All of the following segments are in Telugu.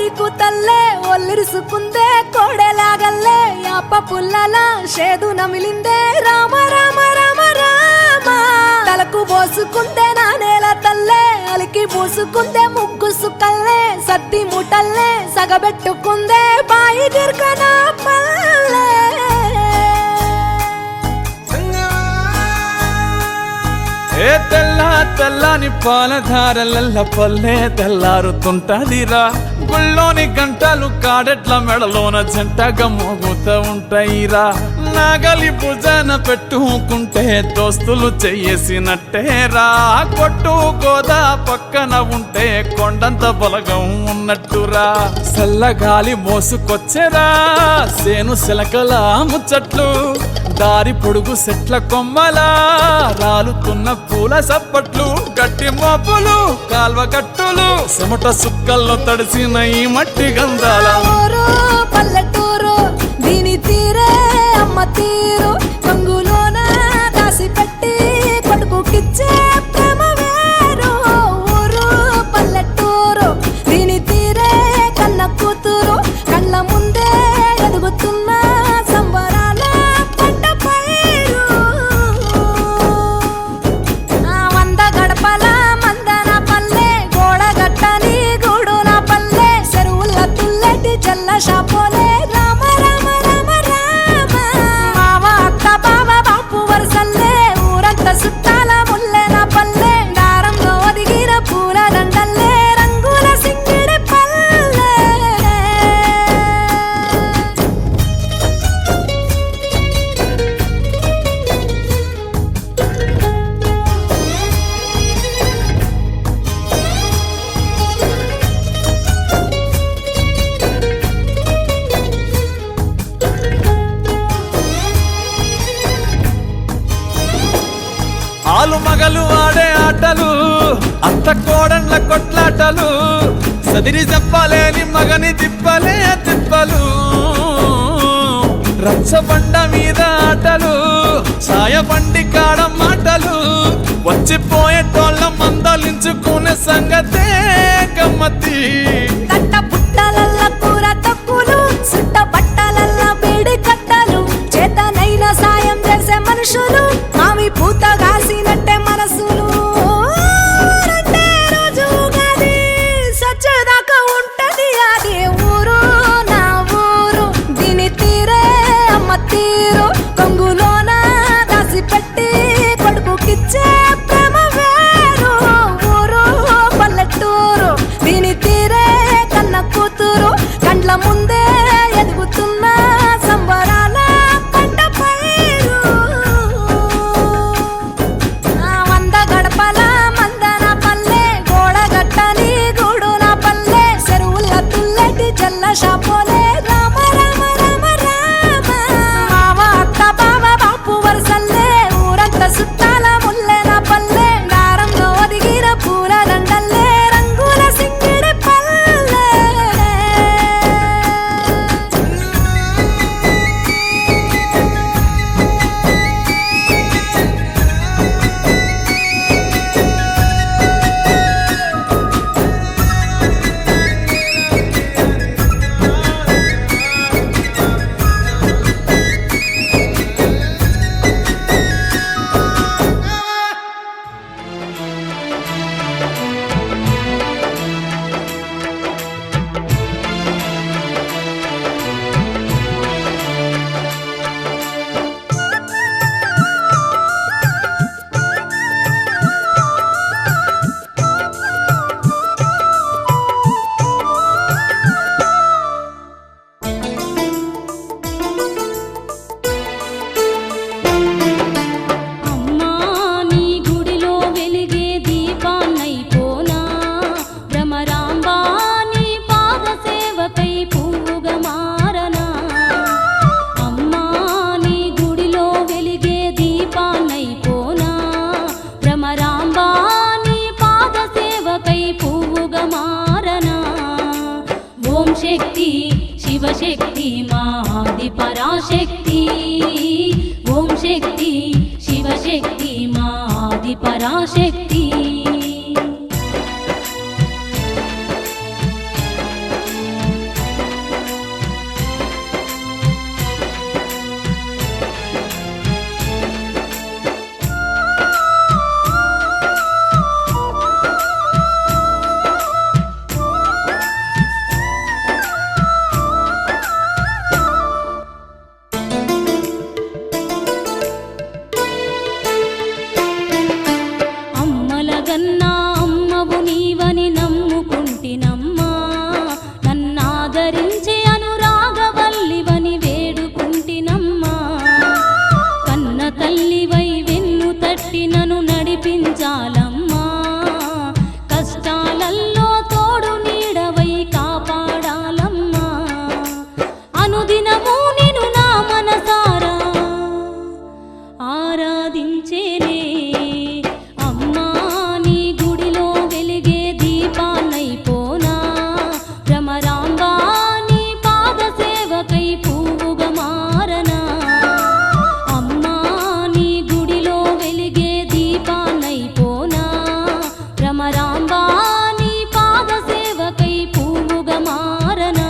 కోడి కూతల్లే ఒల్లిరుసుకుందే కోడెలాగల్లే యాప పుల్లల షేదు నమిలిందే రామ రామ రామ రామ తలకు పోసుకుందే నా నేల తల్లే అలికి పూసుకుందే ముగ్గు సుక్కల్లే సత్తి ముటల్లే సగబెట్టుకుందే బాయి దిర్కన పల్లె ఏ తెల్ల తెల్లని పాలధారలల్ల పల్లె తెల్లారుతుంటదిరా గుళ్ళోని గంటలు కాడెట్ల మెడలోన జంటగా మోగుతూ ఉంటాయిరా నాగలి భుజాన పెట్టుకుంటే దోస్తులు చెయ్యేసినట్టేరా కొట్టు గోదా పక్కన ఉంటే కొండంత బలగం ఉన్నట్టురా చల్లగాలి మోసుకొచ్చెరా సేను శిలకల ముచ్చట్లు దారి పొడుగు చెట్ల కొమ్మలా రాలుతున్న పూల సప్పట్లు గట్టి మోపులు కాల్వ గట్టులు చెమట సుక్కల్లో తడిసిన ఈ మట్టి గంధాల పల్లెటూరు దీని తీరే అమ్మ తీరు కొంగులోన దాసి పెట్టి కొడుకుకిచ్చే ప్రేమ వేరు ఊరు పల్లెటూరు దీని తీరే కన్న కూతురు కళ్ళ ముందే ఎదుగుతున్న సంబరాల పంట పైరు వంద గడపల మందన పల్లె గోడ గట్టని గూడు నా పల్లె చెరువుల తుల్లటి జల్ల షాపోలే రామ రామ రామ రామ మావ అత్త బావ బాపు వరసల్లే ఊరంత సుట్టాల ముల్లె నా పల్లె దారంలో ఒదిగిన పూల దండల్లే రంగుల సింగిడి పల్లె ఆలు మగలు ఆడే ఆటలు అత్త కోడన్ల కొట్లాటలు సదిరి చెప్పలేని మగని తిప్పలే తిప్పలు రచ్చబండ మీద ఆటలు ఛాయబండి కాడ మాటలు వచ్చిపోయేటోళ్ళ మందలించుకునే సంగతే గమ్మతి కట్ట పుట్టలల్ల కూర తక్కులు సుట్ట బట్టలల్ల వేడి కట్టలు చేతనైన సాయం చేసే మనుషులు మావి పూత కాసినట్టే మనసులు రెండే రోజు ఉగాది సచ్చేదాకా ఉంటది అది ఊరు నా ఊరు దీని తీరే అమ్మ తీరు కొంగులోన దాసి పెట్టి కొడుకుకిచ్చే ప్రేమ వేరు ఊరు పల్లెటూరు దీని తీరే కన్న కూతురు కండ్ల ముందే ఎదుగుతున్న సంబరాల పంట పైరు వంద గడపల మందన పల్లె గోడ గట్టని గూడు నా పల్లె చెరువుల తుల్లటి జల్ల షాపోలే రామ రామ రామ రామ మావ అత్త బావ బాపు వరసల్లే ఊరంత సుట్టాల ముల్లె నా పల్లె దారంలో ఒదిగిన పూల దండల్లే రంగుల సింగిడి పల్లె శివశక్తి మా ఆది పరాశక్తి ఓం శక్తి శివశక్తి మా ఆది పరాశక్తి భ్రమరాంబా నీ పాద సేవకై పూవుగా మారనా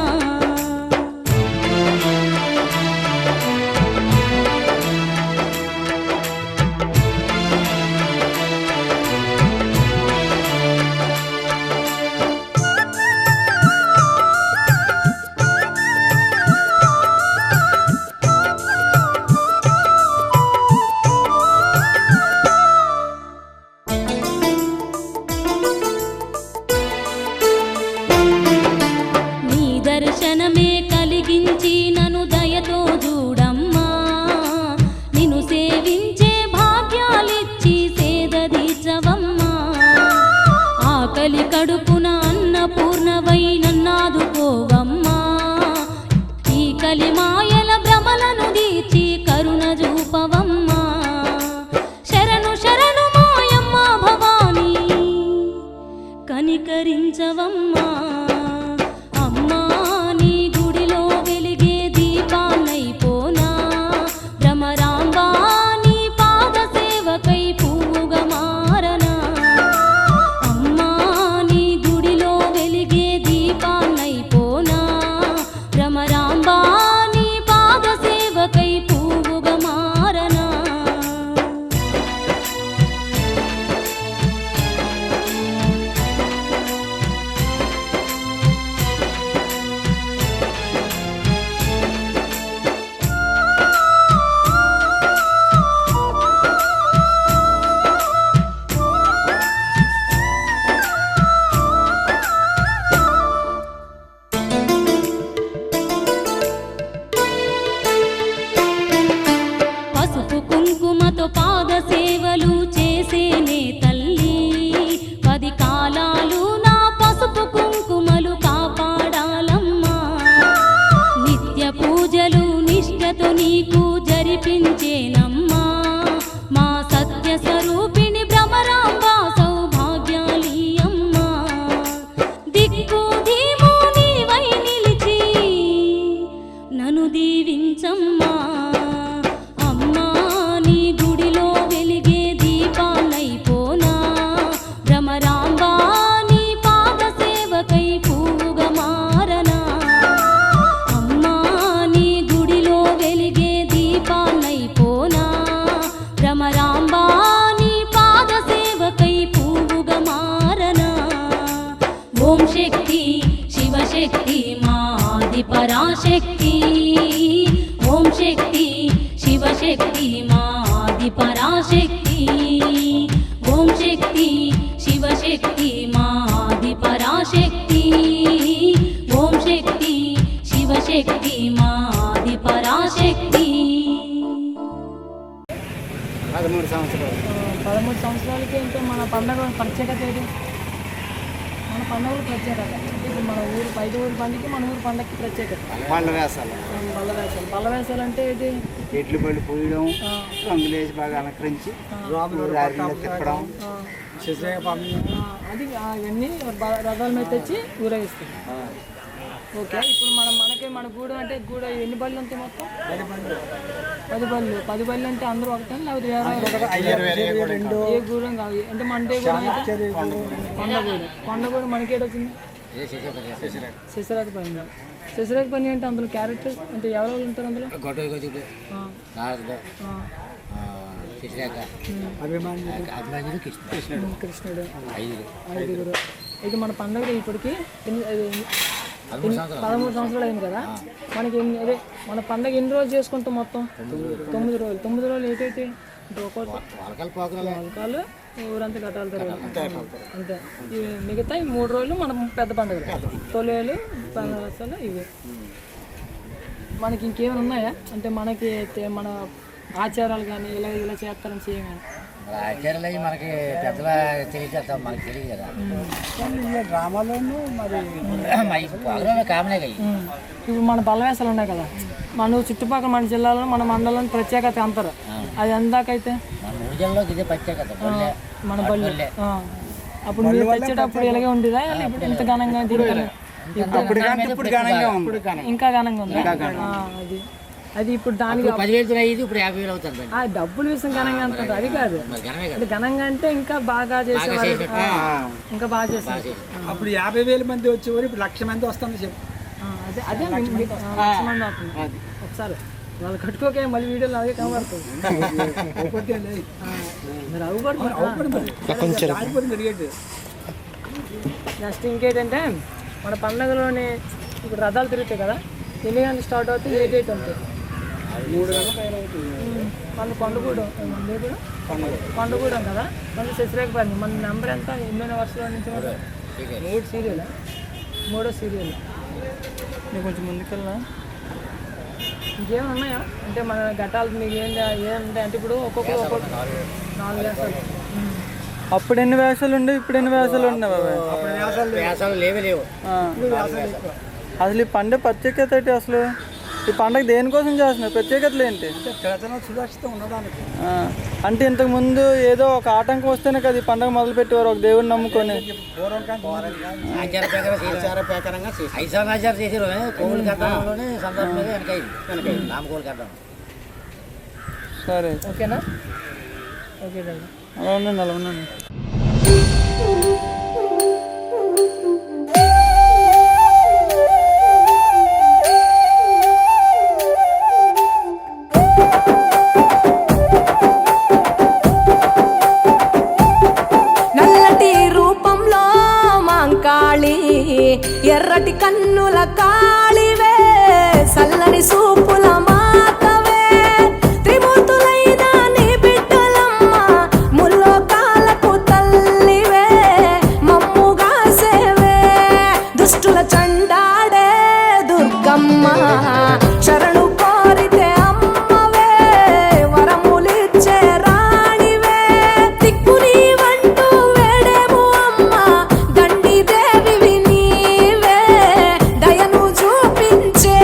నీ దర్శనమే కలిగించి నన్ను దయతో చూడమ్మా నిన్ను సేవించే భాగ్యాలిచ్చి సేదదీచవమ్మా ఆకలి కడుపున అన్నపూర్ణవై నన్నాదుకోవమ్మా ఈ కలిమాయల భ్రమలను దీచి కరుణ చూపవమ్మా శరణు శరణు మాయమ్మ భవానీ కనికరించవమ్మా అమ్మా నీ గుడిలో వెలిగే దీపాన్నైపోనా భ్రమరాంబా నీ పాద సేవకై పూవుగా మారనా అమ్మా నీ గుడిలో వెలిగే దీపాన్నైపోనా భ్రమరాంబా నీ పాద సేవకై పూవుగా మారనా పసుపు కుంకుమతో పాద సేవలు చేసేనే తల్లి 10 కాలాలు నా పసుపు కుంకుమలు కాపాడాలమ్మా నిత్య పూజలు నిష్ఠతో నీకు జరిపించేనమ్మా మా సత్య స్వరూపిణి భ్రమరాంబా సౌభాగ్యాలియమ్మా దిక్కు ధీము నీవై నిలిచి నన్ను దీవించమ్మా అమ్మా నీ గుడిలో వెలిగే దీపాలైపోనా భ్రమరాంబా నీ పాద సేవకై పూవుగా మారనా అమ్మా నీ గుడిలో వెలిగే దీపాలైపోనా భ్రమరాంబా నీ పాద సేవకై పూవుగా మారనా ఓం శక్తి శివశక్తి మా ఆది పరాశక్తి ఓం శక్తి శివశక్తి మా ఆది పరాశక్తి ఓం శక్తి శివశక్తి మా ఆది పరాశక్తి ఓం శక్తి శివశక్తి మా ఆది పరాశక్తి 13 సంవత్సరాలు 13 సంవత్సరాలకి ఇంకా మన పండగ ప్రత్యేకత ఏంటి మన పండుగలు ప్రత్యేకత ఇప్పుడు మన ఊరు బయట ఊరు పండుగకి మన ఊరు పండగకి ప్రత్యేకత పండ్ల వేసాలు బల్ల వేసాలు అంటే ఏంటి ఎడ్లు బళ్ళు పూయడం రంగులు వేసి బాగా అలంకరించి దారిలో తిప్పడం అది అవన్నీ రథాల మీద తెచ్చి ఊరేగిస్తాం ఓకే ఇప్పుడు మన గూడెం అంటే ఎన్ని బళ్ళు ఉంటాయి మొత్తం 10 బళ్ళు అంటే అందరూ ఒకటే లేకపోతే ఏ గూడెం కాదు అంటే మన కొండగూడెం మనకేటి వచ్చింది శశిరాజ పని అంటే అందులో క్యారెక్టర్స్ అంటే ఎవరెవరు ఉంటారు అందులో కృష్ణుడు 5 ఇది మన పండుగ ఇప్పటికి 13 సంవత్సరాలు అయింది కదా మనకి అదే మన పండుగ ఎన్ని రోజులు చేసుకుంటాం మొత్తం 9 రోజులు ఏంటైతే పాలకాలు ఊరంతా ఘటాలు తిరగాలి అంతే మిగతా 3 రోజులు మనం పెద్ద పండుగలు తొలేలు పండుగలు ఇవి మనకి ఇంకేమైనా ఉన్నాయా అంటే మనకి మన ఆచారాలు కానీ ఇలా చేస్తారని చేయగానే ఆచారాలు అవి మనకి పెద్దల తెలియజేస్తాం మనకి తెలియదు కదా గ్రామాల్లోనూ మరి కామనే కదా ఇప్పుడు మన బలవేసాలు ఉన్నాయి కదా మన చుట్టుపక్కల మన జిల్లాలో మన మండలం ప్రత్యేకత అంటారు అది ఎందాకైతే మన ఊరిలోకి ఇదే ప్రత్యేకత మన బల్లి అప్పుడు మీరు తెచ్చేటప్పుడు ఇలాగే ఉండేదా ఇప్పుడు ఇంత ఘనంగా ఇంకా ఘనంగా ఉంది అది అది ఇప్పుడు దానికి 10,000 అయ్యేది ఇప్పుడు 50,000 అవుతుంది. ఆ డబ్బులు విషయం ఘనంగా అంటారు, అది కాదు. మరి ఘనమే కదా. అంటే ఘనంగా అంటే ఇంకా బాగా చేసేవారు, ఇంకా బాగా చేస్తారు. అప్పుడు 50,000 మంది వచ్చేవారు, ఇప్పుడు 1,00,000 మంది వస్తుంది చెప్పు. అదే అదే లక్ష మంది అవుతుంది. ఒకసారి వాళ్ళు కట్టుకోకే మళ్ళీ వీడియోలో అలాగే కనబడుతుంది. మరి అవ్వబడుతుంది. నెక్స్ట్ ఇంకేంటంటే మన పండుగలోని ఇప్పుడు రథాలు తిరుగుతాయి కదా, ఎన్ని గంటలు స్టార్ట్ అవుతాయి, 8 ఉంటాయి. 3 గంటల పైన అవుతుంది. పండుగూడం పండుగూడం కదా, మళ్ళీ శశిరేఖపల్లి. మన నెంబర్ ఎంత, ఎన్నో వర్షాల నుంచి 3 సీరియల్, 3వ సీరియల్. నేను కొంచెం ముందుకెళ్ళా. ఇంకేమైనా ఉన్నాయా అంటే మన ఘటాలు మీకు ఏముంటాయి అంటే ఇప్పుడు ఒక్కొక్క 4 వేషాలు. అప్పుడు ఎన్ని వేషాలు ఉండే, ఇప్పుడు ఎన్ని వేషాలు ఉన్నాయి బాబాయ్? వేషాలు లేవు. అసలు ఈ పండుగ ప్రత్యేకత ఏంటి? అసలు ఈ పండుగ దేనికోసం చేస్తున్నారు? ప్రత్యేకతలు ఏంటి? సురక్షితం ఉండడానికి. అంటే ఇంతకు ముందు ఏదో ఒక ఆటంకం వస్తేనే కదా ఈ పండుగ మొదలు పెట్టేవారు, ఒక దేవుడిని నమ్ముకొని. ఆచార ప్రకారంగా ఐసాచారం చేసారు. కోవులు కట్టడంలోనే సందర్భంగా వెనకైంది రామకోవులు కట్టడం. సరే, ఓకేనా? ఓకే, అలా ఉండండి, అలా ఉండండి. నల్లటి రూపంలో మాంకాళి, ఎర్రటి కన్నుల కాళివే, సల్లని సూపుల మాతవే, త్రిమూర్తులైన నీ బిడ్డలమ్మ, ముల్లోకాలకు తల్లివే, మమ్ముగా సేవే, దుష్టుల చండాడే దుర్గమ్మ, శరణు కోరితే అమ్మవే, వరములిచ్చే రాణివే, దిక్కు నీవంటూ వేడేము అమ్మ, దండి దేవివి నీవే, దయను చూపించే.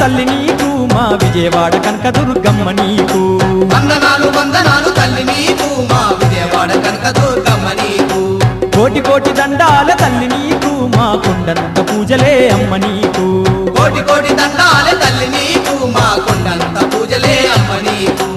తల్లి నీకు మా విజయవాడ కనకదుర్గమ్మ నీకు వందనాలు వందనాలు తల్లి నీకు మా విజయవాడ కనకదుర్గమ్మ నీకు కోటి కోటి దండాల తల్లి నీకు మా కొండంత పూజలే అమ్మ నీకు కోటి కోటి దండాల తల్లి నీకు మా కొండంత పూజలే అమ్మ నీకు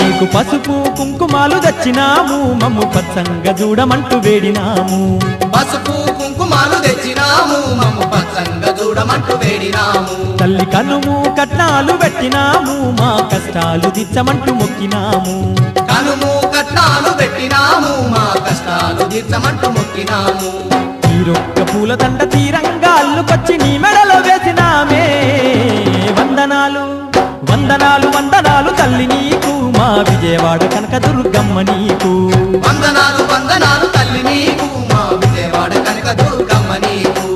నీకు పసుపు కుంకుమాలు తెచ్చినాము మమ్ము పచ్చంగా చూడమంటూ వేడినాము పసుపు కుంకుమాలు తెచ్చినాము మమ్ము పచ్చంగా చూడమంటూ వేడినాము తల్లి కనుము కట్నాలు పెట్టినాము మా కష్టాలు దిచ్చమంటూ మొక్కినాము కనుము కట్నాలు పెట్టినాము మా కష్టాలు తీర్చమంటూ మొక్కినాము తీరొక్క పూల దండ తీరంగా అల్లుకొచ్చి నీ మెడలో వేసినామే వందనాలు వందనాలు వందనాలు తల్లి నీకు మా విజయవాడ కనకదుర్గమ్మ నీకు వందనాలు వందనాలు తల్లి నీకు మా విజయవాడ కనకదుర్గమ్మ నీకు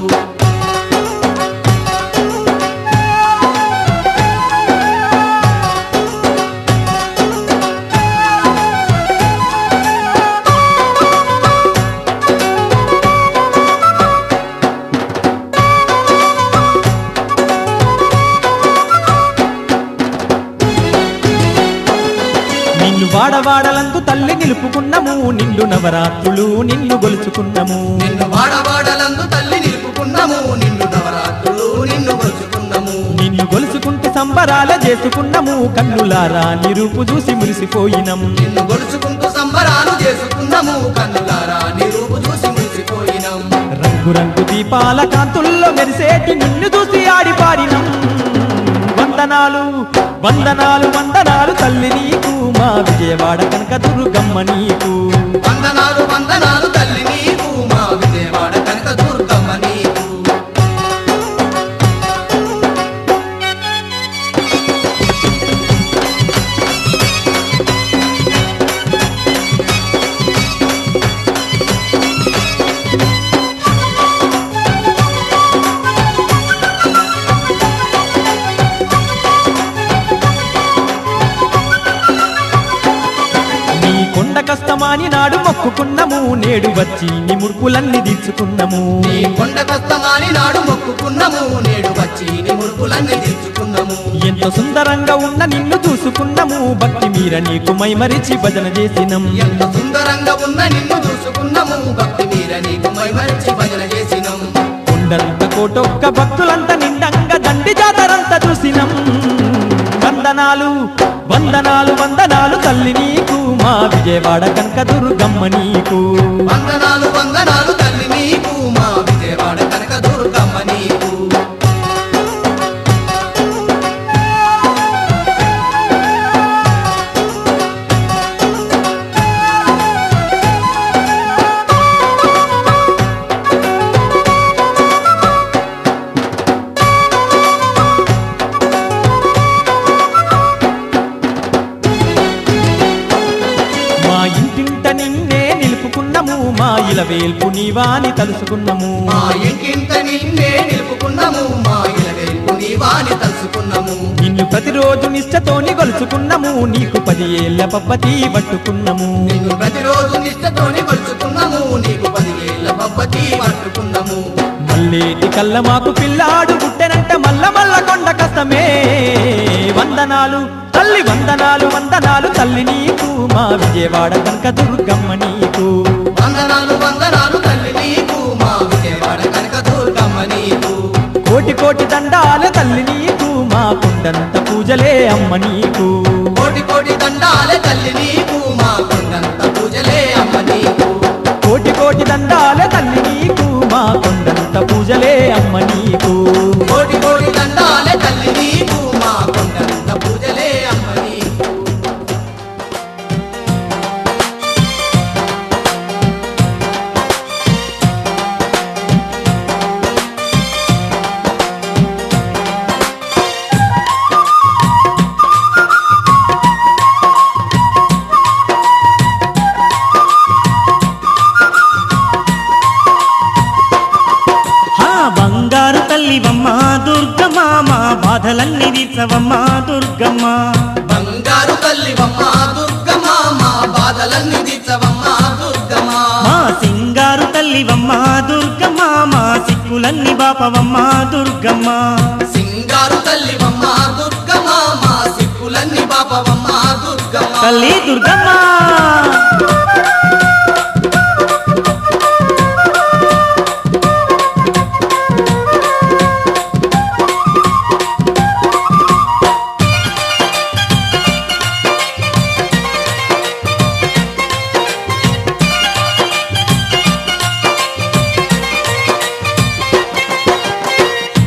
నిన్ను వాడవాడలందు తల్లి నిలుపుకున్నాము నిండు నవరాత్రులు నిన్ను గొలుచుకున్నాము నిన్ను వాడవాడలందు తల్లి నిలుపుకున్నాము నిన్ను నవరాత్రులు నిన్ను గొలుచుకున్నాము నిన్ను గొలుచుకుంటూ సంబరాల చేసుకున్నాము కన్నులారా నీ రూపు చూసి మురిసిపోయినం నిన్ను గొలుచుకుంటూ సంబరాలు చేసుకున్నాము కన్నులారా నీ రూపు చూసి మురిసిపోయినాం రంగు రంగు దీపాల కాంతుల్లో మెరిసేటి నిన్ను చూసి ఆడిపాడినం వందనాలు వందనాలు వందనాలు తల్లి నీకు మా విజయవాడ కనకదుర్గమ్మ నీకు వందనాలు వందనాలు తల్లి నీకు మా విజయవాడ కనకదుర్గమ్మ నీకు నీ కొండ కష్టమాని నాడు మొక్కుకున్నాము నేడు వచ్చి నీ ముడుపులన్నీ తీర్చుకున్నాము నీ కొండ కష్టమాని నాడు మొక్కుకున్నాము నేడు వచ్చి నీ ముడుపులన్నీ తీర్చుకున్నాము ఎంతో సుందరంగా ఉన్న నిన్ను చూసుకున్నాము భక్తి మీర నీకు మైమరిచి భజన చేసినం ఎంత సుందరంగా ఉన్న నిన్ను చూసుకున్నాము భక్తి మీర నీకు మైమరిచి భజన చేసినాం కొండంత కోటొక్క భక్తులంతా నిండంగా దండి జాతరంతా చూసినం వందనాలు వందనాలు వందనాలు తల్లి నీకు మా విజయవాడ కనకదుర్గమ్మ నీకు వందనాలు వందనాలు తల్లి నీకు మా విజయవాడ కనకదుర్గమ్మ నీకు మా ఇంటింట నిన్నే నిలుపుకున్నాము మా ఇలవేల్పు నీవాని తలుసుకున్నాము మా ఇంటింత నిన్నే నిలుపుకున్నాము మా ఇలవేల్పు నీవాని తలుసుకున్నాము నిన్ను ప్రతిరోజు నిష్టతోని గొలుచుకున్నాము నీకు 10 ఏళ్ల పబ్బతి పట్టుకున్నాము నిన్ను ప్రతిరోజు నిష్టతోని కొలుచుకున్నాము నీకు 10 ఏళ్ల పబ్బతి పట్టుకున్నాము మల్లేటి కళ్ళ మాకు పిల్లాడు పుట్టెనంట మల్ల మల్ల కొండ కష్టమే వందనాలు తల్లి వందనాలు వందనాలు తల్లి నీకు మా విజయవాడ కనకదుర్గమ్మ నీకు వందనాలు వందనాలు తల్లి నీకు మా విజయవాడ కనకదుర్గమ్మ నీకు కోటి కోటి దండాల తల్లి నీకు మా కొండంత పూజలే అమ్మ నీకు కోటి కోటి దండాల తల్లి నీకు మా కొండంత పూజలే అమ్మ నీకు కోటి కోటి దండాల తల్లి నీకు మా కొండంత పూజలే అమ్మ నీకు కోటి కోటి దండాల తల్లి నీకు మా కొండంత పూజలే అమ్మ నీకు దుర్గమ్మ మా బాధలన్నీ తీర్చవమ్మ దుర్గమ్మ బంగారు తల్లివమ్మ దుర్గమ్మ మా బాధలన్నీ తీర్చవమ్మ దుర్గమ్మ మా సింగారు తల్లివమ్మ దుర్గమ్మ మా సిక్కులన్నీ బాపవమ్మ దుర్గమ్మ సింగారు తల్లివమ్మ దుర్గమ్మ మా సిక్కులన్నీ బాపవమ్మ దుర్గమ్మ తల్లి దుర్గమ్మ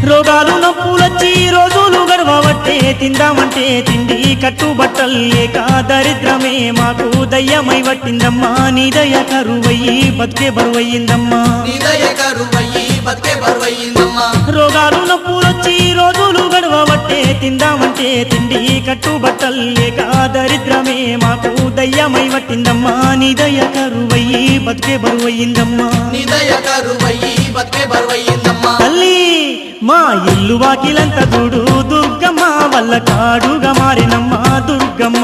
రోగాలు నొప్పులొచ్చి రోజులు గడవబట్టే తిందామంటే తిండి కట్టుబట్టలు లేక దరిద్రమే మాకు దయ్యమై పట్టిందమ్మా నీ దయ కరువయ్యి బతికే బరువయ్యిందమ్మా నిదయ కరువయ్యి బతికే బరువయ్యిందమ్మా రోగాలు నొప్పులొచ్చి రోజులు గడవబట్టే తిందామంటే తిండి కట్టుబట్టలు లేక దరిద్రమే మాకు దయ్యమై పట్టిందమ్మా నీ దయ కరువయ్యి బతికే బరువయ్యిందమ్మా నిదయ కరువయ్యి బతికే బరువయ్యిందమ్మా తల్లి మా ఇల్లు వాకిలంత చూడు దుర్గమ్మ వల్ల కాడుగా మారినమ్మా దుర్గమ్మ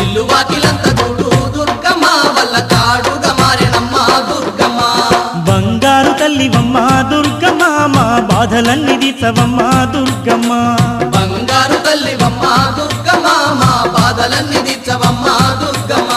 ఇల్లు వాకిలంత చూడు దుర్గమ్మ వల్ల కాడుగా మారినమ్మ దుర్గమ్మ బంగారు తల్లివమ్మ దుర్గమ్మ మా బాధలన్నీ తీర్చవమ్మ దుర్గమ్మ బంగారు తల్లివమ్మ దుర్గమ్మ మా బాధలన్నీ తీర్చవమ్మ దుర్గమ్మ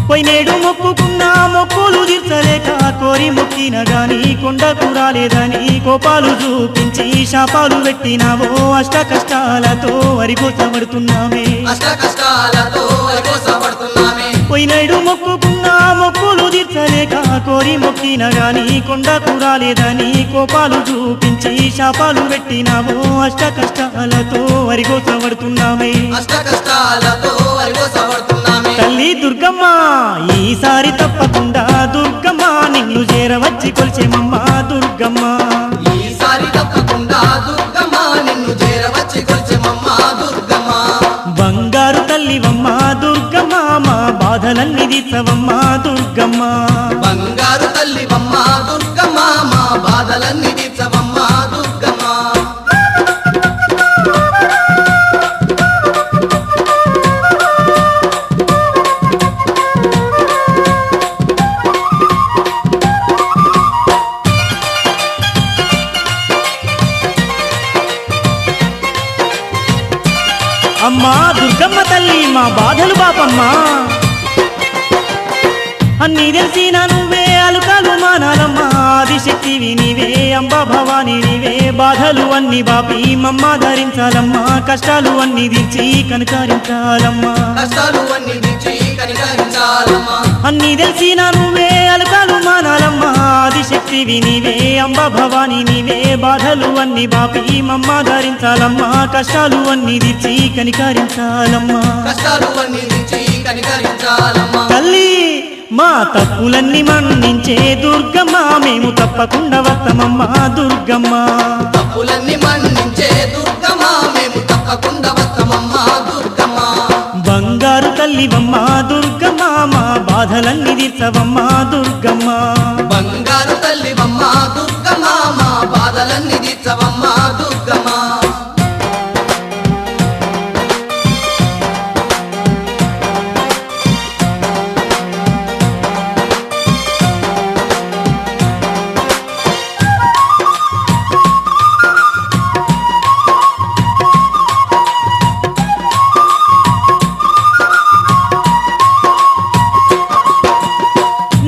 పోయినేడు మొక్కుకున్న మొక్కులు తీర్చలేక కోరి మొక్కిన గాని కొండకు రాలేదని కోపాలు చూపించి శాపాలు పెట్టినావో అష్ట కష్టాలతో వరికోసబడుతున్నామే అష్ట కష్టాలతో కోసపడుతున్నామే పోయినేడు మొక్కుకున్న మొక్కులు తీర్చలేక కోరి మొక్కిన గాని కొండకు రాలేదని కోపాలు చూపించి శాపాలు పెట్టినావో అష్ట కష్టాలతో వరికోసబడుతున్నామే అష్ట కష్టాలతో కోసపడుతున్నామే తల్లి దుర్గమ్మ ఈసారి తప్పకుండా దుర్గమ్మ నిన్ను చేరవచ్చి కొలిచేమమ్మ దుర్గమ్మ ఈసారి తప్పకుండా దుర్గమ్మ నిన్ను చేరవచ్చి కొలిచెమమ్మ దుర్గమ్మ బంగారు తల్లివమ్మ దుర్గమ్మ మా బాధలన్నీ తీర్చవమ్మ దుర్గమ్మ బంగారు తల్లివమ్మ దుర్గమ్మ మా బాధలన్నీ తీర్చవమ్మ దుర్గమ్మ అమ్మా దుర్గమ్మ తల్లి మా బాధలు బాపమ్మా అన్నీ తెలిసిన నువ్వే అలుకాలు మానాలమ్మా ఆదిశక్తివి నీవే అంబా భవాని నీవే బాధలు అన్ని బాపి మమ్మ ధరించాలమ్మా కష్టాలు అన్ని తీర్చి కనకారించాలమ్మా కష్టాలు అన్ని తీర్చి కనికరించాలమ్మా అన్నీ తెలిసిన నువ్వే అలుకాలు మానాలమ్మా ఆదిశక్తివి నీవే అంబా భవాని నీవే బాధలు అన్ని బాపి మమ్మ ధరించాలమ్మా కష్టాలు అన్ని తీర్చి కనికరించాలమ్మా కష్టాలు అన్ని తీర్చి కనికరించాలమ్మా తల్లి మా తప్పులన్నీ మన్నించే దుర్గమ్మ మేము తప్పకుండా వస్తామమ్మ దుర్గమ్మ తప్పులన్నీ మన్నించే దుర్గమ్మ మేము తప్పకుండా వస్తామమ్మ దుర్గమ్మ బంగారు తల్లివమ్మ దుర్గమ్మ మా బాధలన్నీ తీర్చవమ్మ దుర్గమ్మ బంగారు తల్లివమ్మ దుర్గమ్మ మా బాధలన్నీ తీర్చవమ్మ దుర్గమ్మ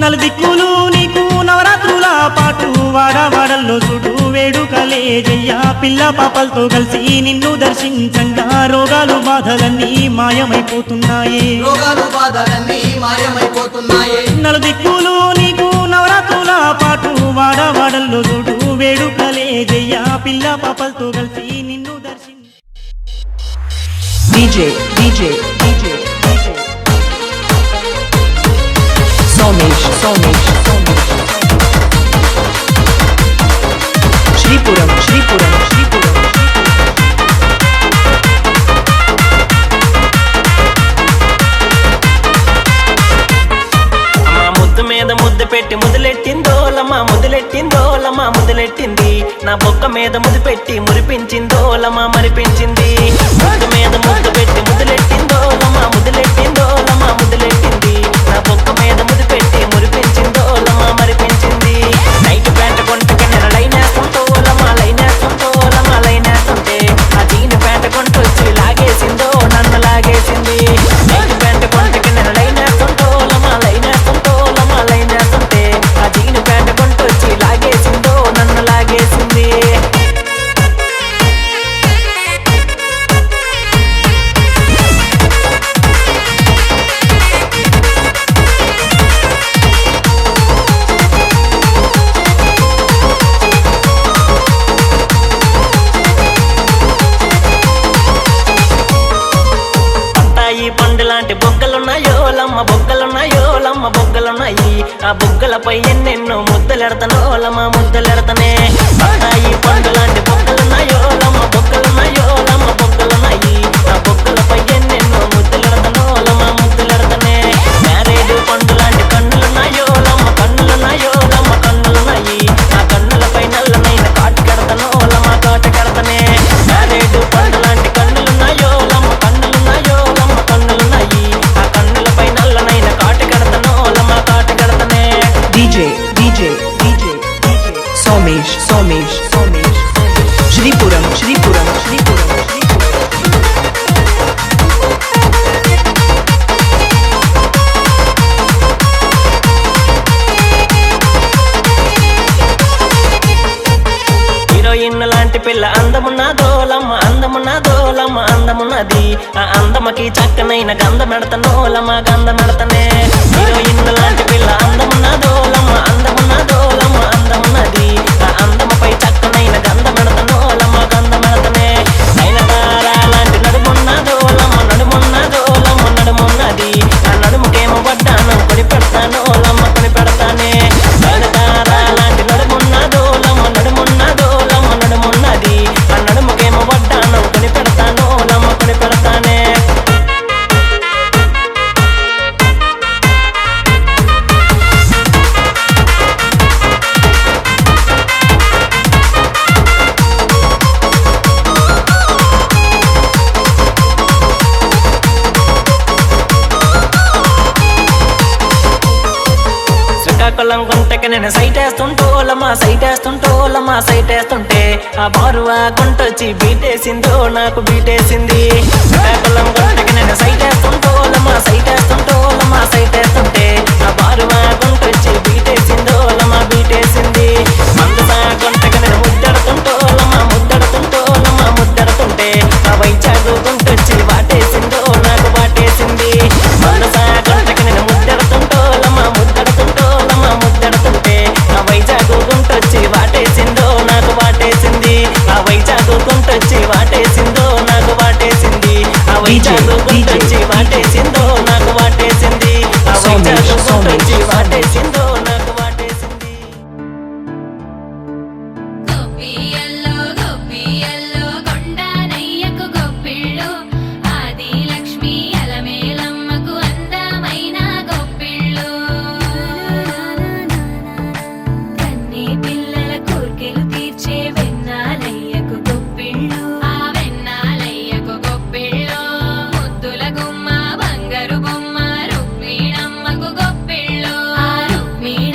నలుదిక్కులు నీకు నవరాత్రుల పాటు వాడవాడల్లో చూడు వేడుకలే జయ్యా పిల్ల పాపలతో కలిసి నిన్ను దర్శించంగా రోగాలు బాధలన్నీ మాయమైపోతున్నాయి రోగాలు బాధలన్నీ మాయమైపోతున్నాయి నలుదిక్కులు నీకు నవరాత్రుల పాటు వాడవాడల్లో చూడు వేడుకలే జయ్యా పిల్ల పాపలతో కలిసి నిన్ను దర్శించ DJ సోమేష్ సోమేష్ సోమేష్ శ్రీపురం శ్రీపురం శ్రీపురం ముద్దు మీద ముద్దు పెట్టి ముదిలెట్టిందోలమ్మా ముదిలెట్టిందోలమ్మా ముదిలెట్టింది నా బొక్క మీద ముద్దు పెట్టి మురిపించిందోలమ్మా మరిపించింది ముద్దు మీద ముద్దు పెట్టి ముదిలెట్టిందోలమ్మా ముదిలెట్టిందోలమ్మా ముదిలెట్టింది నా బొక్క మీద ముద్దు పెట్టి మురిపించిందోలమ్మా మరిపించింది నైట్ ప్యాంట్ కొంటకి నేను లైనేస్తుంటోలమ్మా లైనేస్తుంటోలమ్మా లైనేస్తుంటే ఆ జీన్ ప్యాంట్ కొంటొచ్చి లాగేసిందో నన్ను లాగేసింది నైట్ ప్యాంట్ కొంటకి నేను లైనేస్తుంటోలమ్మా లైనేస్తుంటోలమ్మా లైనేస్తుంటే ఆ జీన్ ప్యాంట్ కొంటొచ్చి లాగేసిందో నన్ను లాగేసింది పట్టాయి పండు లాంటి బొగ్గలున్నాయోలమ్మ బొగ్గలున్నాయోలమ్మ బొగ్గలున్నాయి ఆ బొగ్గలపై ఎన్నెన్నో ముద్దలెడతనోలమ్మ ముద్దలెడతనే పట్టాయి పండు లాంటి బొగ్గలున్నాయోలమ్మ బొగ్గలున్నాయోలమ్మ బొగ్గలున్నాయి ఆ బొగ్గలపై ఎన్నెన్నో ముద్దలెడతనోలమ్మ ముద్దలెడతనే మ్యారేడు పండు లాంటి కన్నులున్నాయోలమ్మ కన్నులున్నాయోలమ్మ కన్నులున్నాయి ఆ కన్నులపై నల్లనైన కాటు కడతనోలమ్మ కాటు కడతనే మ్యారేడు పండు లాంటి కన్నులున్నాయోలమ్మ కన్నులున్నాయోలమ్మ కన్నులున్నాయి ఆ కన్నులపై నల్లనైన కాటు కడతనోలమ్మ కాటు కడతనే DJ DJ DJ Somesh Somesh Somesh Sripuram Sripuram Sripuram heroine లాంటి పిల్ల అందమున్నదోలమ్మ అందమున్నదోలమ్మ అందమున్నది ఆ అందమకి చక్కనైన గంధమెడతనోలమ్మ గంధమెడతనే హీరోయిన్ లాంటి పిల్ల అందమున్నదోలమ్మ అందమున్నదోలమ్మ అందమున్నది ఆ అందముపై చక్కనైన గంధమెడతనోలమ్మ గంధమెడతనే నయనతార లాంటి నడుమున్నదోలమ్మ నడుమున్నదోలమ్మ నడుమున్నది ఆ నడుముకేమో వడ్డానం కొని పెడతానోలమ్మ కొని పెడతానే నయనతార లాంటి నడుమున్నదోలమ్మ నడుమున్నదోలమ్మ నడుమున్నది ఆ నడుముకేమో వడ్డానం కొని పెడతానోలమ్మ కొని పెడతానే శ్రీకాకుళం గుంటకి నేను సైటేస్తుంటోలమ్మా సైటేస్తుంటోలమ్మా సైటేస్తుంటే ఆ బారువా గుంటొచ్చి బీటేసిందో నాకు బీటేసింది శ్రీకాకుళం గుంటకి నేను సైటేస్తుంటోలమ్మా సైటేస్తుంటోలమ్మా సైటేస్తుంటే ఆ బారువా గుంటొచ్చి బీటేసిందోలమ్మా బీటేసింది మందసా గుంటకి నేను ముద్దడుతుంటోలమ్మా ముద్దడుతుంటోలమ్మా ముద్దడుతుంటే ఆ వైజాగు గుంటొచ్చి వాటేసిందో నాకు వాటేసింది మందసా గుంటకి నేను ముద్దడుతుంటోలమ్మా ముద్దడుతుంటోలమ్మా ముద్దడుతుంటే ఆ వైజాగు గుంటొచ్చి వాటేసిందో నాకు వాటేసింది ఆ వైజాగు గుంటొచ్చి వాటేసిందో నాకు వాటేసింది ఆ వైజాగు గుంటొచ్చి వాటేసిందో నాకు వాటేసింది ఆ వైజాగు గుంటొచ్చి వాటేసిందో నాకు వాటేసింది గొప్పియల్లో గొప్పియల్లో కొండనయ్యకు గొప్పిళ్ళు ఆది లక్ష్మి అలమేలమ్మకు అందమైన గొప్పిళ్ళు కన్నీ పిల్లల కోర్కెలు తీర్చే వెన్నాలయ్యకు గొప్పిళ్ళు ఆ వెన్నాలయ్యకు గొప్పిళ్ళు ముద్దుల గుమ్మ బంగారు బొమ్మ రుక్మిణమ్మకు గొప్పిళ్ళు ఆ రుక్మిణి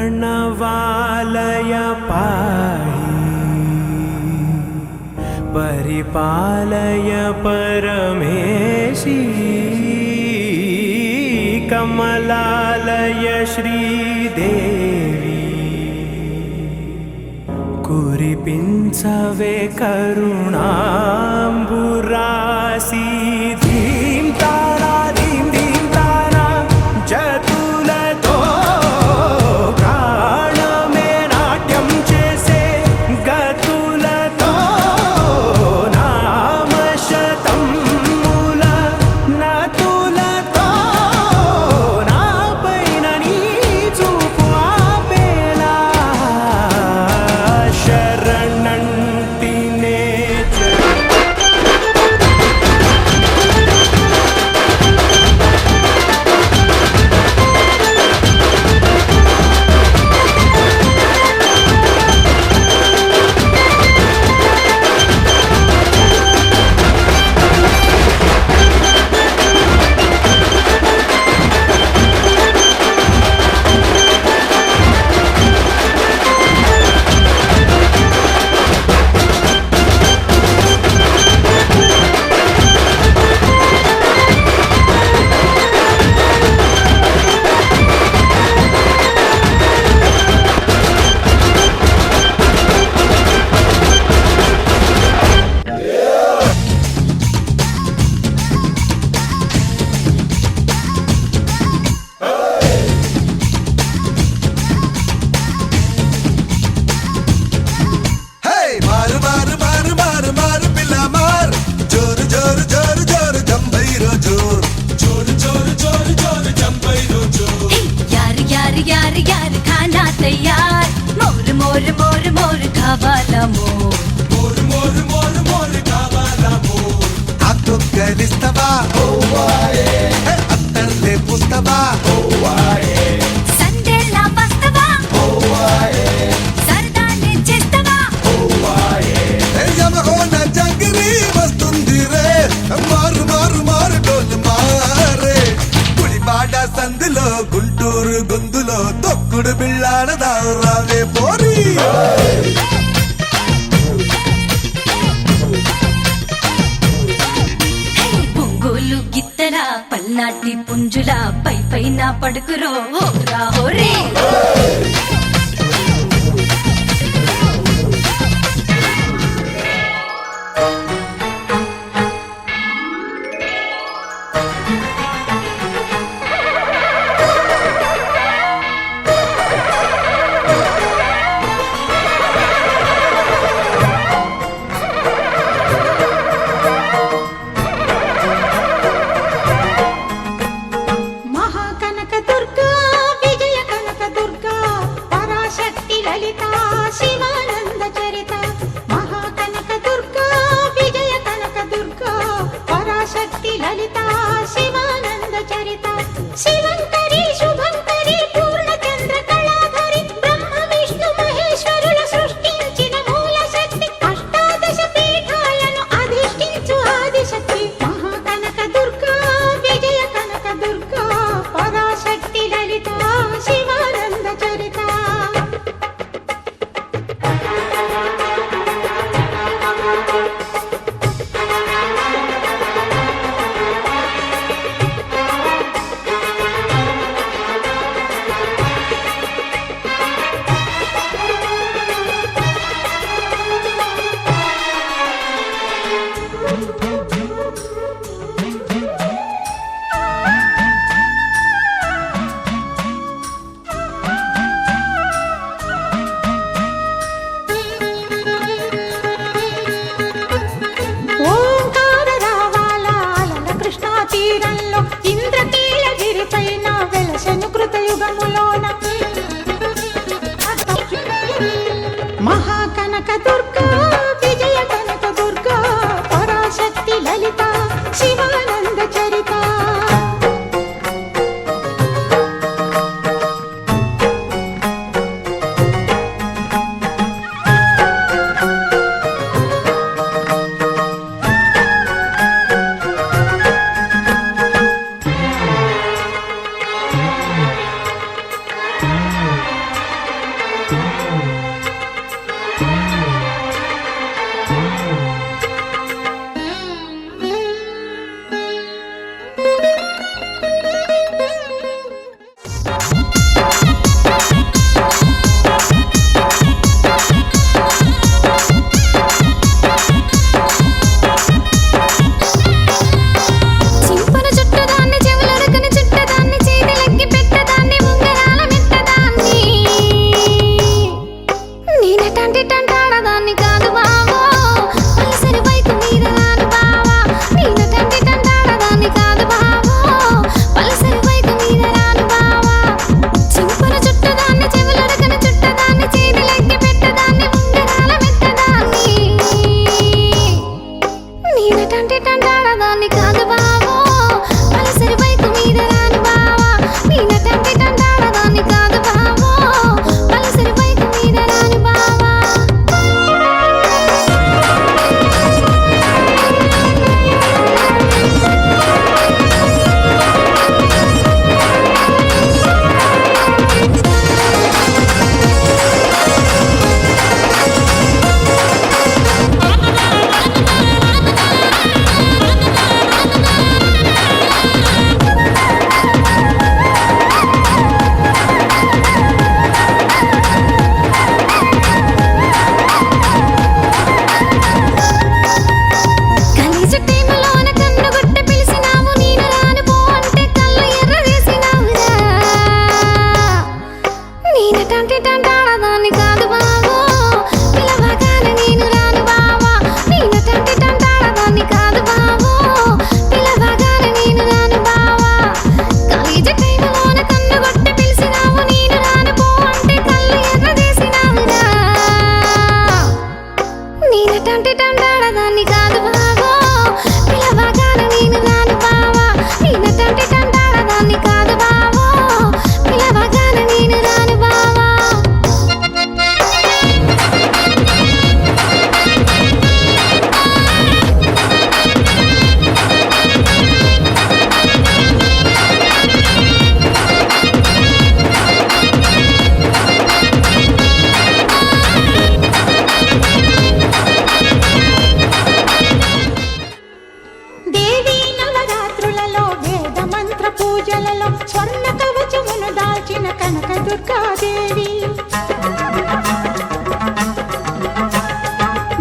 प्रणवालय पाहि परिपालय परमेशी कमलालय श्रीदेवी कुरिपिंचवे करुणांबुरासी धीम तारा धीम धीम तारा जतुलतो प्राणमे नाट्यं చేసే గతులతో నామశతం మూల నతులతో నాపైన నీ చూపు ఆపేలా శరణంటినే కలిస్తవా అత్తర్లే పుస్తవా సందేలా వస్తవా సరదానే చేస్తవా యమహోన జంగిరి వస్తుంది రే మారు మారు మారు డోలు మారే గుడివాడ సందులో గుంటూరు గొంతులో తొక్కుడు బిళ్ళాడదా రావే పోరి పొంగోలు గిత్తల పల్నాటి పుంజుల పై పైన పడుకురో హోరా హోరే పూజలలో స్వర్ణ కవచమును దాల్చిన కనక దుర్గాదేవి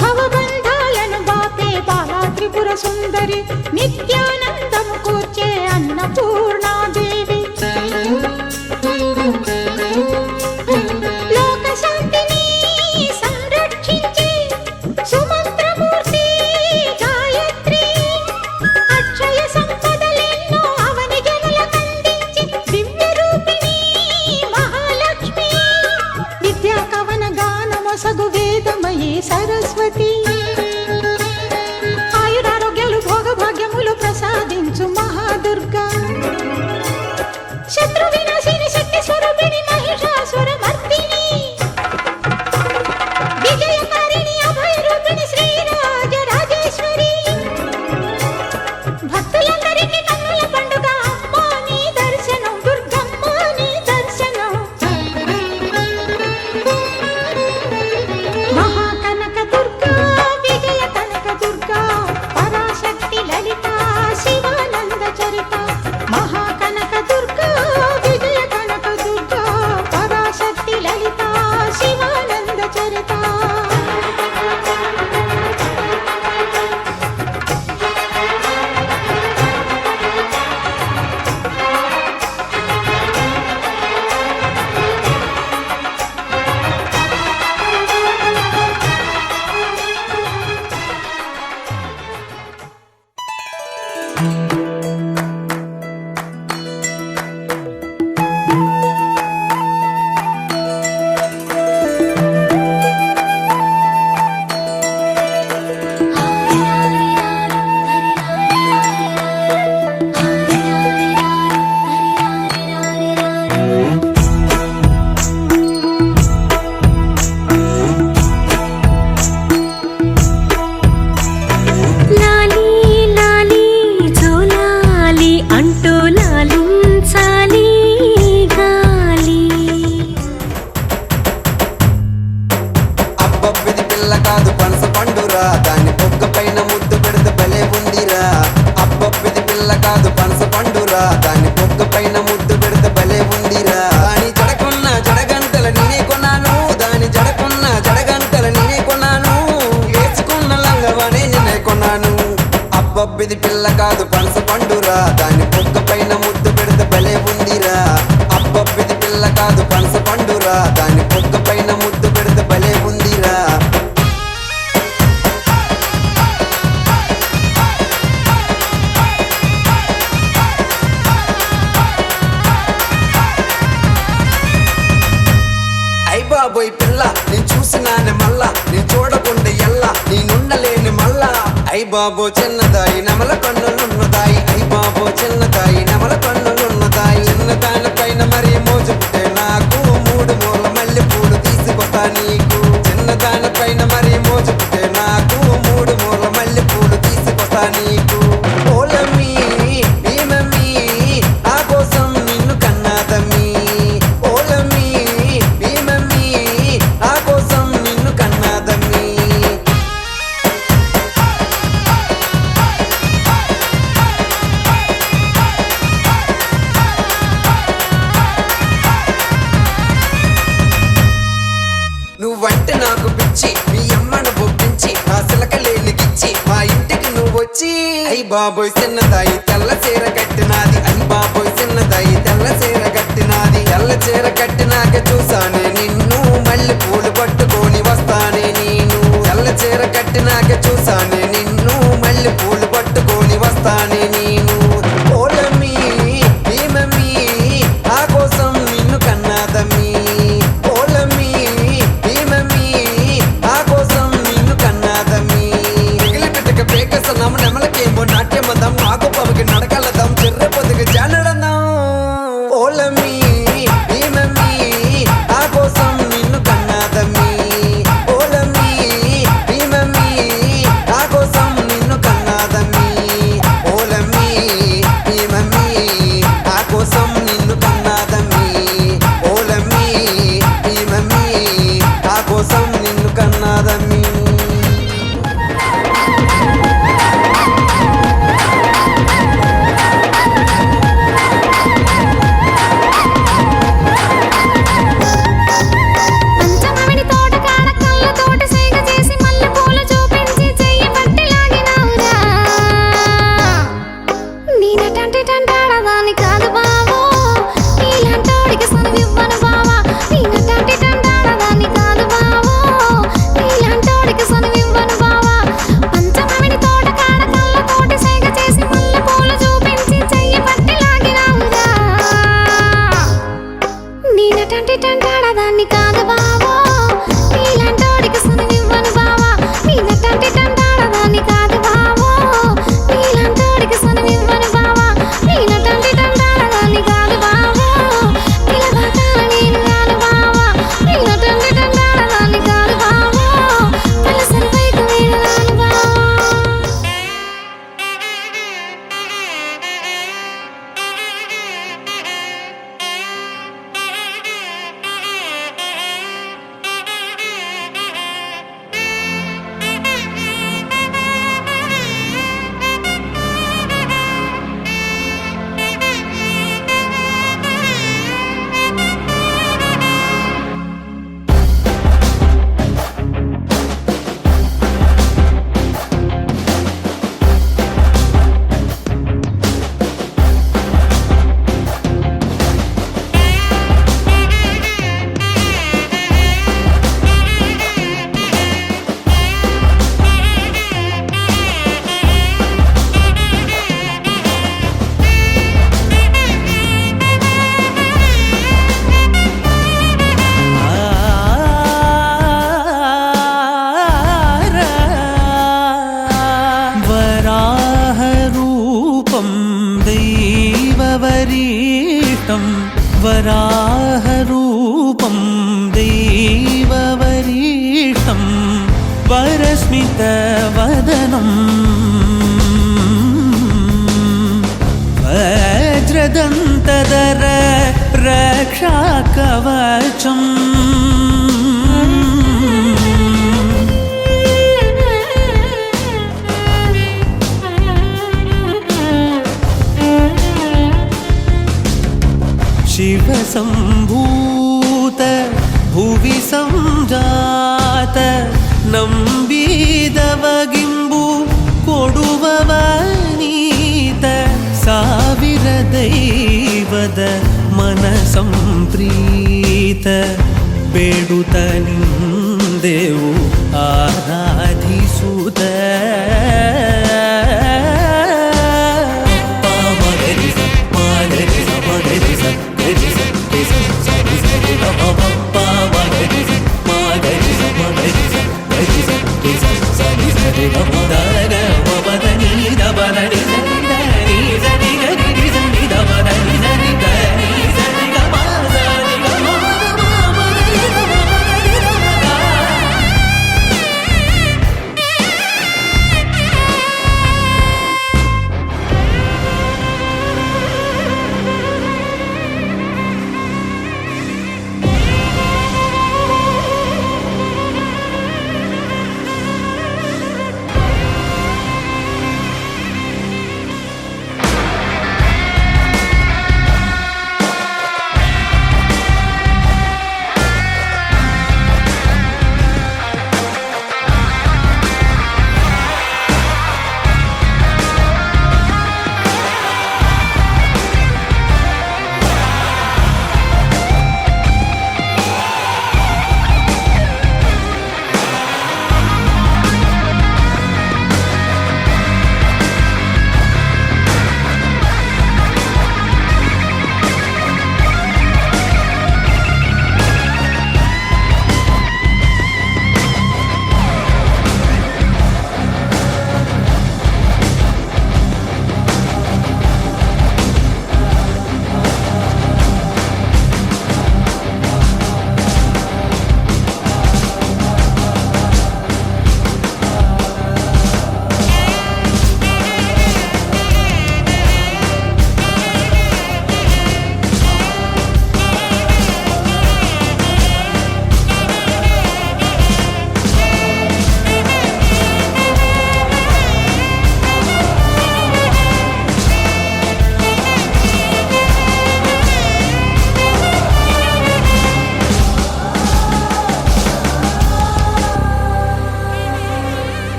భవబంధాలను బాపే బాలా త్రిపుర సుందరి నిత్యానందము కూర్చే అన్నపూర్ణాదేవి లోక శాంతిని సంరక్షించే సుమంత్రమూర్తి గాయత్రి అక్షయ సంపదలెన్నో అవని జనులకందించి దివ్య రూపిణి మహాలక్ష్మి విద్యా కవన గానమొసగు వేదమయీ సరస్వతి ఆయురారోగ్యాలు భోగభాగ్యములు ప్రసాదించు మహాదుర్గా శత్రు వినాశిని శక్తి స్వరూపిణి మహిషాసుర మర్దిని విజయకారిణి అభయ రూపిణి శ్రీరాజ రాజేశ్వరి భక్తులందరికీ కన్నుల పండుగ అమ్మ నీ దర్శనం దుర్గమ్మ నీ దర్శనం మహాకనక దుర్గా విజయ కనక దుర్గా పరాశక్తి లలిత శివానంద చరిత మహాకనక దుర్గా విజయ కనక దుర్గా పరాశక్తి లలిత శివానంద చరిత లాలి లాలి జోలాలి అంటూ లాలించాలి గాలి అబ్బబ్బిది పిల్ల కాదు పనస పండురా దాని పొక్క పైన ముద్దు పెడితే భలే ఉందిరా అబ్బబ్బిది పిల్ల కాదు పనస పండురా దాని పొక్క పైన ముద్దు పెడితే భలే ఉందిరా దాని జడకున్న జడగంటల నేనే కొన్నాను దాని జడకున్న జడగంటల నేనే కొన్నాను వేసుకున్న లంగవనే నేనే కొన్నాను అబ్బబ్బిది పిల్ల కాదు పనస పండురా దాని పొక్క పైన ముద్దు పెడితే భలే ఉందిరా అబ్బబ్బిది పిల్ల కాదు పనస పండురా దాని పొక్క పైన ముద్దు పెడితే భలే ఉందిరా అయ్ బాబోయ్ పిల్ల నేను చూసినానే మళ్ళా నేను చూడకుండా ఎల్లా నేనుండలేని మళ్ళా అయ్ బాబో చిన్నదాయి నమల కన్నులున్నదాయి అయ్ బాబో చిన్నదాయి నమల కన్నులున్నదాయి చిన్నదాని పైన మరీ మోజు పుట్టే నాకు మూడు మూల మల్లె పూలు తీసుకొస్తా నీకు చిన్నదాని పైన మరీ మోజు పుట్టే నాకు మూడు మూల మల్లె పూలు తీసుకొస్తా నీకు ఓలమ్మీ ఈ మమ్మీ నా కోసం నిన్ను కన్నాదమ్మీ ఓలమ్మీ ఈ మమ్మీ నా కోసం నిన్ను కన్నాదమ్మీ నువ్వంటే నాకు పిచ్చి మీ అమ్మను బొప్పించి నా సిలకలేనిగిచ్చి మా ఇంటికి నువ్వు వచ్చి అయ్ బాబోయ్ చిన్నదాయి తెల్ల చీర కట్టినాది అయ్ బాబోయ్ చిన్నదాయి తెల్ల చీర కట్టినాది తెల్ల చీర కట్టినాక చూసానే నిన్ను మళ్ళీ పూలు పట్టుకొని వస్తానే నేను తెల్ల చీర కట్టినాక చూసానే నిన్ను మళ్ళీ పూలు పట్టుకొని వస్తానే నేను ఓలమ్మీ ఈ మమ్మీ నా కోసం నిన్ను కన్నాదమ్మీ ఓలమ్మీ ఈ మమ్మీ నా కోసం నిన్ను కన్నాదమ్మీ మిగిలి పిట్టక పేకస నమ్మ నెమలకేమో నాట్యమదం నాకు పవకి నడకలదం చెర్రె పొదిగి జానడదాం ఓలమ్మీ ఈ మమ్మీ నా కోసం నిన్ను కన్నాదమ్మీ ఓలమ్మీ ఈ మమ్మీ నా కోసం టంటాడదాన్ని కాదు బావో నీలాంటోడికి సనువివ్వను బావా నేనటంటి టంటాడదాన్ని కాదు బావో నీలాంటోడికి సనువివ్వను బావా పంచమామిడి తోట కాడ కళ్ళతోటి సైగ చేసి మల్లె పూలు చూపించి చెయ్యి పట్టి లాగినావుగా నేనటంటి టంటాడదాన్ని కాదు బావో నీలాంటోడికి సనువివ్వను బావా నేనటంటి టంటాడదాన్ని కాదు బావో నీలాంటోడికి సనువివ్వను బావా నేనటంటి టంటాడదాన్ని కాదు బావో పిలవకాల నేను కాదు బావా నేనటంటి టంటాడదాన్ని కాదు బావో పలసరి పైకి నేను రాను బావా వరాహరూపం దైవవరీష్టం వరాహరూపం దైవవరీష్టం వరస్మితవదనం వజ్రదంతధర రక్షాకవచం शिव संभूत भुवि संजात ನಂಬಿದವಗಿಂಬು ಕೊಡುವವನೀತ ಸಾವಿರ ದೈವದ ಮನ ಸಂಪ್ರೀತ ಬೇಡುತ್ತ ನಿಂದೆವು ಆರಾಧಿಸುತ್ತ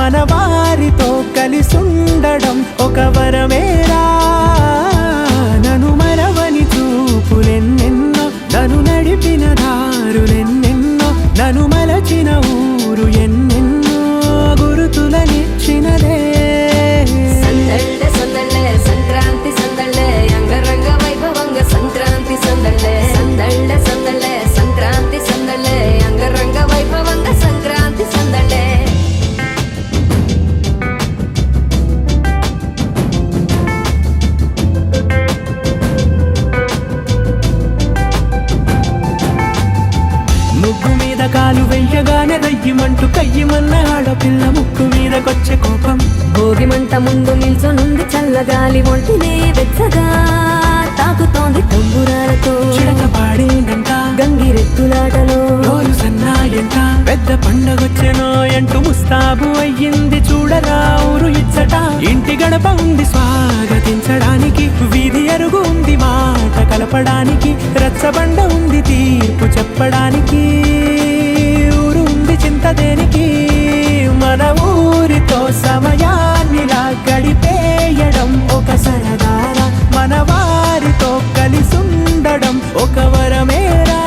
మన వారితో కలిసుండడం ఒక వరమేరా నన్ను మరవని చూపులెన్నెన్నో నన్ను నడిపిన దారులెన్నెన్నో నన్ను మలచిన ఊరు ఎన్నెన్నో గురుతులనిచ్చినదే సందళ్ళే సందళ్ళే సంక్రాంతి సందళ్ళే అంగరంగ వైభవంగ సంక్రాంతి సందళ్ళే సందళ్ళే సందళ్ళే సంక్రాంతి సందళ్ళే అంగరంగ వైభవంగ సంక్రాంతి సందళ్ళే ముగ్గు మీద కాలు వెయ్యగానే రయ్యమంటూ కయ్యమన్న ఆడపిల్ల ముక్కు మీదకొచ్చే కోపం భోగి మంట ముందు నిల్చొనుంది చల్లగాలి ఒంటినే వెచ్చగా తాకుతోంది తంబురాలతో చిడక పాడేందంట గంగిరెత్తులాటలో రోజు సన్నాయంట పెద్ద పండగొచ్చెనో అంటూ ముస్తాబు అయ్యింది చూడరా ఊరు ఇచ్చట ఇంటి గడప ఉంది స్వాగతించడానికి వీధి అరుగు ఉంది మాట కలపడానికి రచ్చబండ ఉంది తీర్పు చెప్పడానికి ఊరు ఉంది చింత దేనికి మన ఊరితో సమయాన్నిలా గడిపేయడం ఒక సరదారా మన వారితో కలిసుండడం ఒక వరమేరా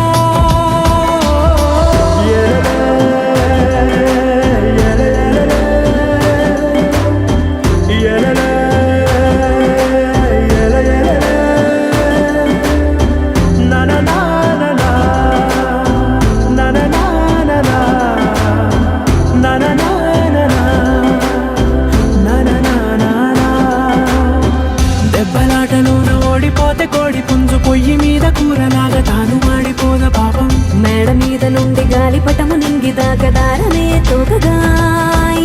దెబ్బలాటలోన ఓడిపోతే కోడి పుంజు పొయ్యి మీద కూరలాగా తాను మాడిపోద పాపం మేడ మీద నుండి గాలిపటము నింగిదాకా దారనే తోకగా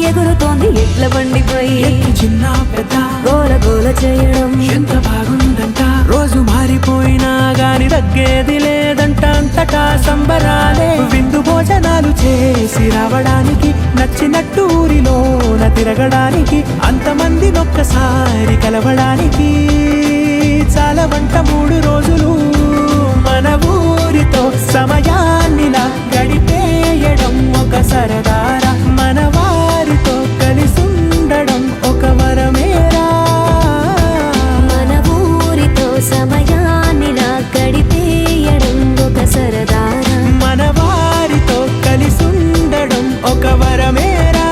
ఎగురుతోంది ఎట్ల బండిపై ఎక్కి చిన్న పెద్ద గోల గోల చేయడం ఎంత బాగుందంట రోజు మారిపోయినా గాని తగ్గేది లేదంట అంతటా సంబరాలే విందు భోజనాలు చేసి రావడానికి నచ్చినట్టు ఊరిలోన తిరగడానికి అంతమంది ఒక్కసారి కలవడానికి చాలా వంట 3 రోజులు మన ఊరితో సమయాన్నిలా గడిపేయడం ఒక సరదారా మన వారితో కలిసుండడం ఒక వరమేరా మన ఊరితో సమయాన్నిలా గడిపేయడం ఒక సరదారా మన వారితో కలిసుండడం ఒక వరమేరా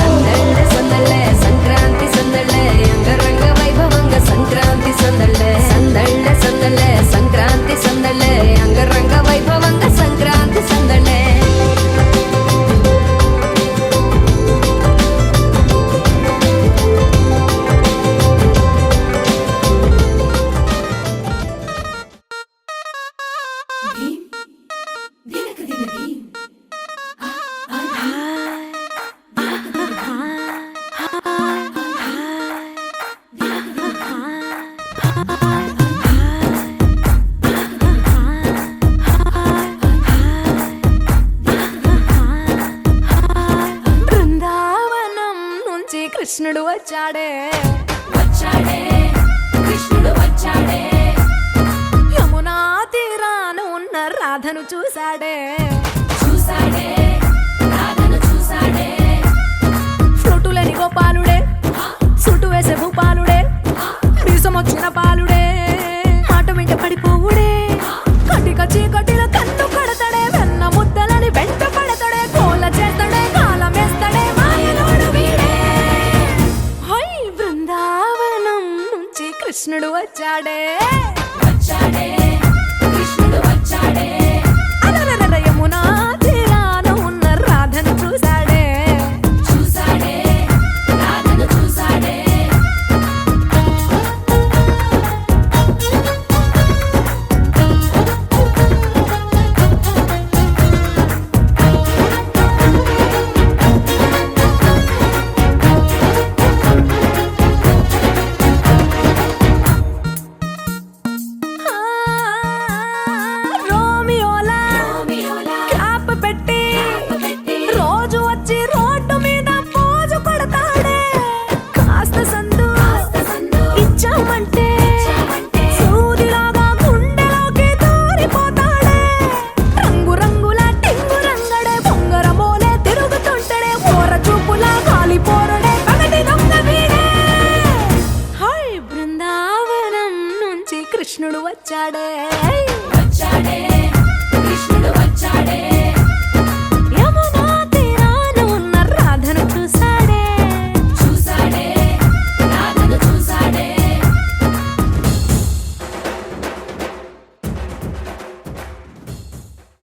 సందళ్ళే సందళ్ళే సంక్రాంతి సందళ్ళే అంగరంగ వైభవంగ సంక్రాంతి సందళ్ళే సందళ్ళే సందళ్ళే సంక్రాంతి సందళ్ళే అంగరంగ వైభవంగ సంక్రాంతి సందళ్ళే బృందావనం నుంచి కృష్ణుడు వచ్చాడే కృష్ణుడు వచ్చాడే యమునా తీరాన ఉన్న రాధను చూశాడే